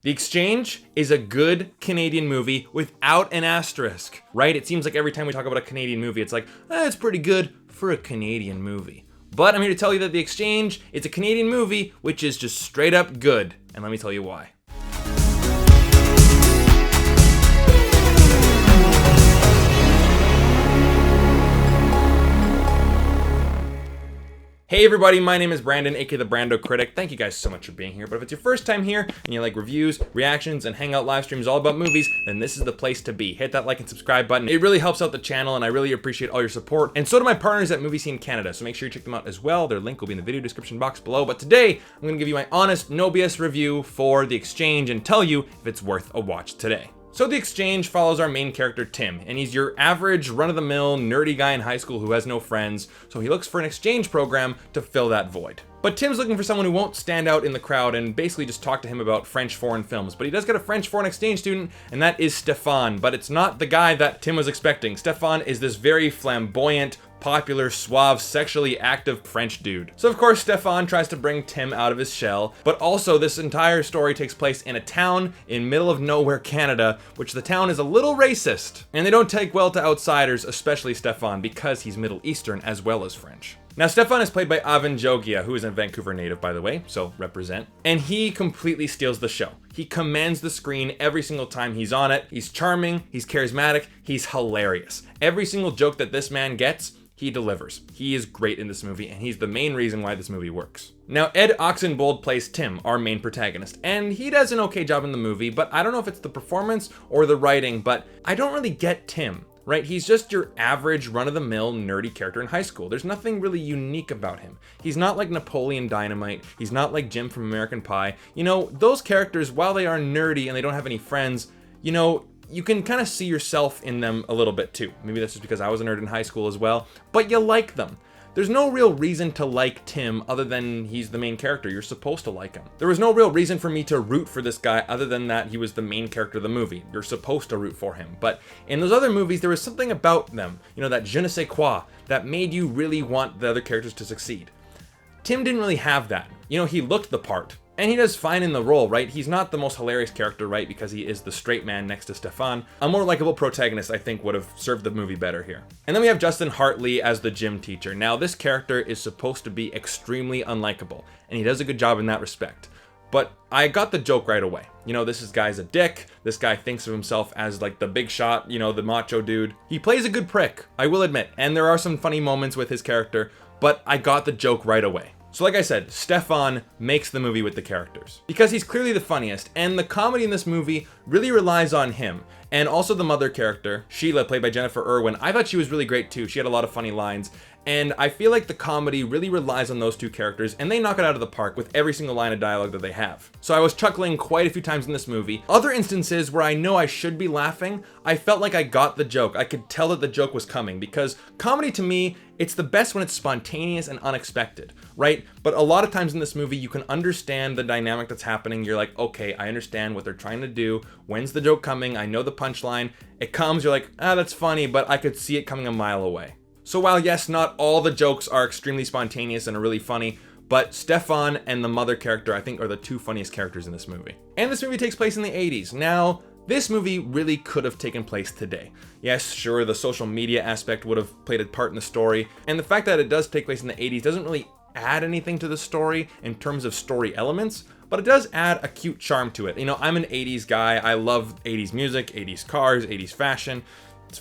The Exchange is a good Canadian movie without an asterisk, right? It seems like every time we talk about a Canadian movie, it's like, it's pretty good for a Canadian movie. But I'm here to tell you that The Exchange, it's a Canadian movie, which is just straight up good. And let me tell you why. Hey everybody, my name is Brandon, aka the BrandoCritic. Thank you guys so much for being here. But if it's your first time here and you like reviews, reactions, and hangout live streams all about movies, then this is the place to be. Hit that like and subscribe button. It really helps out the channel and I really appreciate all your support. And so do my partners at Movie Scene Canada, so make sure you check them out as well. Their link will be in the video description box below. But today, I'm gonna give you my honest, no BS review for The Exchange and tell you if it's worth a watch today. So The Exchange follows our main character, Tim, and he's your average run-of-the-mill nerdy guy in high school who has no friends, so he looks for an exchange program to fill that void. But Tim's looking for someone who won't stand out in the crowd and basically just talk to him about French foreign films. But he does get a French foreign exchange student, and that is Stefan, but it's not the guy that Tim was expecting. Stefan is this very flamboyant, popular, suave, sexually active French dude. So of course Stefan tries to bring Tim out of his shell, but also this entire story takes place in a town in middle of nowhere Canada, which the town is a little racist, and they don't take well to outsiders, especially Stefan, because he's Middle Eastern as well as French. Now Stefan is played by Avan, who is a Vancouver native by the way, so represent. And he completely steals the show. He commands the screen every single time he's on it. He's charming, he's charismatic, he's hilarious. Every single joke that this man gets, he delivers. He is great in this movie, and he's the main reason why this movie works. Now, Ed Oxenbould plays Tim, our main protagonist, and he does an okay job in the movie, but I don't know if it's the performance or the writing, but I don't really get Tim, right? He's just your average run-of-the-mill nerdy character in high school. There's nothing really unique about him. He's not like Napoleon Dynamite. He's not like Jim from American Pie. You know, those characters, while they are nerdy and they don't have any friends, you know, you can kind of see yourself in them a little bit too. Maybe that's just because I was a nerd in high school as well, but you like them. There's no real reason to like Tim other than he's the main character. You're supposed to like him. There was no real reason for me to root for this guy other than that he was the main character of the movie. You're supposed to root for him. But in those other movies, there was something about them, you know, that je ne sais quoi, that made you really want the other characters to succeed. Tim didn't really have that. You know, he looked the part. And he does fine in the role, right? He's not the most hilarious character, right? Because he is the straight man next to Stefan. A more likable protagonist, I think, would have served the movie better here. And then we have Justin Hartley as the gym teacher. Now, this character is supposed to be extremely unlikable, and he does a good job in that respect. But I got the joke right away. You know, this guy's a dick. This guy thinks of himself as like the big shot, you know, the macho dude. He plays a good prick, I will admit. And there are some funny moments with his character, but I got the joke right away. So like I said, Stefan makes the movie with the characters because he's clearly the funniest, and the comedy in this movie really relies on him. And also the mother character, Sheila, played by Jennifer Irwin, I thought she was really great too. She had a lot of funny lines, and I feel like the comedy really relies on those two characters, and they knock it out of the park with every single line of dialogue that they have. So I was chuckling quite a few times in this movie. Other instances where I know I should be laughing, I felt like I got the joke. I could tell that the joke was coming, because comedy to me, it's the best when it's spontaneous and unexpected, right? But a lot of times in this movie, you can understand the dynamic that's happening. You're like, okay, I understand what they're trying to do. When's the joke coming? I know the punchline. It comes, you're like, that's funny, but I could see it coming a mile away. So while yes, not all the jokes are extremely spontaneous and are really funny, but Stefan and the mother character, I think, are the two funniest characters in this movie. And this movie takes place in the 80s. Now, this movie really could have taken place today. Yes, sure, the social media aspect would have played a part in the story, and the fact that it does take place in the 80s doesn't really add anything to the story in terms of story elements, but it does add a cute charm to it. You know, I'm an 80s guy. I love 80s music, 80s cars, 80s fashion,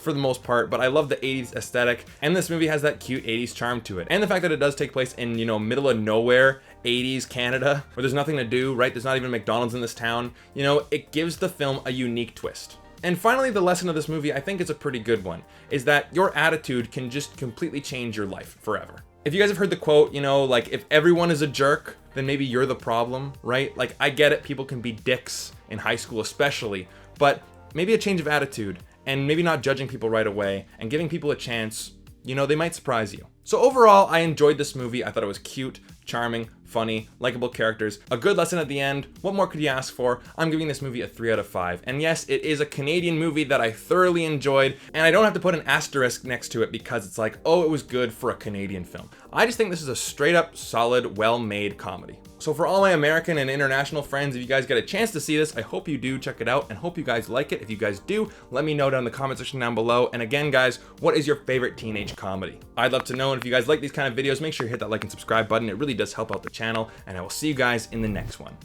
for the most part, but I love the 80s aesthetic, and this movie has that cute 80s charm to it. And the fact that it does take place in, you know, middle of nowhere 80s Canada, where there's nothing to do, right? There's not even McDonald's in this town. You know, it gives the film a unique twist. And finally, the lesson of this movie, I think it's a pretty good one, is that your attitude can just completely change your life forever. If you guys have heard the quote, you know, like, if everyone is a jerk, then maybe you're the problem, right? Like, I get it, people can be dicks in high school especially, but maybe a change of attitude, and maybe not judging people right away, and giving people a chance, you know, they might surprise you. So overall, I enjoyed this movie. I thought it was cute, charming, funny, likable characters, a good lesson at the end. What more could you ask for? I'm giving this movie a 3 out of 5. And yes, it is a Canadian movie that I thoroughly enjoyed, and I don't have to put an asterisk next to it because it's like, oh, it was good for a Canadian film. I just think this is a straight up, solid, well-made comedy. So for all my American and international friends, if you guys get a chance to see this, I hope you do check it out and hope you guys like it. If you guys do, let me know down in the comment section down below. And again, guys, what is your favorite teenage comedy? I'd love to know. And if you guys like these kind of videos, make sure you hit that like and subscribe button. It really does help out the channel. And I will see you guys in the next one.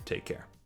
Take care.